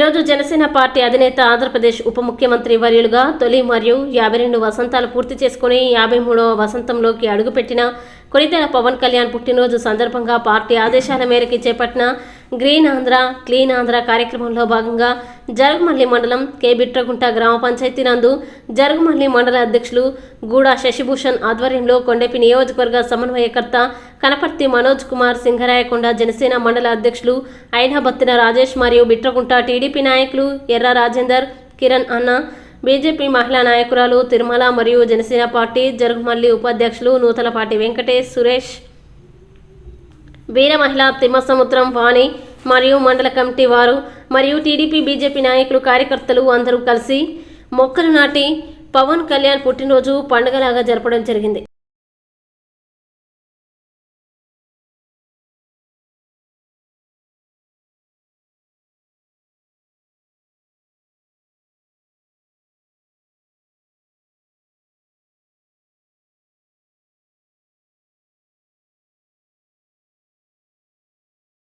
ఈరోజు జనసేన పార్టీ అధినేత ఆంధ్రప్రదేశ్ ఉప ముఖ్యమంత్రి వర్యులుగా తొలి మరియు 52 వసంతాలు పూర్తి చేసుకుని 53వ వసంతంలోకి అడుగుపెట్టిన కొనితెల పవన్ కళ్యాణ్ పుట్టినరోజు సందర్భంగా పార్టీ ఆదేశాల మేరకు చేపట్టిన గ్రీన్ ఆంధ్ర క్లీన్ ఆంధ్ర కార్యక్రమంలో భాగంగా జరుగుమల్లి మండలం కే బిట్రగుంట గ్రామ పంచాయతీ నందు జరుగుమల్లి మండల అధ్యక్షులు గూడా శశిభూషణ్ ఆధ్వర్యంలో కొండపి నియోజకవర్గ సమన్వయకర్త కనపర్తి మనోజ్ కుమార్ సింగరాయకొండ జనసేన మండల అధ్యక్షులు ఐనబత్తిన రాజేష్ మరియు బిట్రగుంట టీడీపీ నాయకులు ఎర్ర రాజేందర్ కిరణ్ అన్న బీజేపీ మహిళా నాయకురాలు తిరుమల మరియు జనసేన పార్టీ జరుగుమల్లి ఉపాధ్యక్షులు నూతలపాటి వెంకటేష్ సురేష్ వీర మహిళ తిమ్మసముద్రం వాణి మరియు మండల కమిటీ వారు మరియు టీడీపీ బీజేపీ నాయకులు కార్యకర్తలు అందరూ కలిసి మొక్కలు నాటి పవన్ కళ్యాణ్ పుట్టినరోజు పండుగలాగా జరపడం జరిగింది.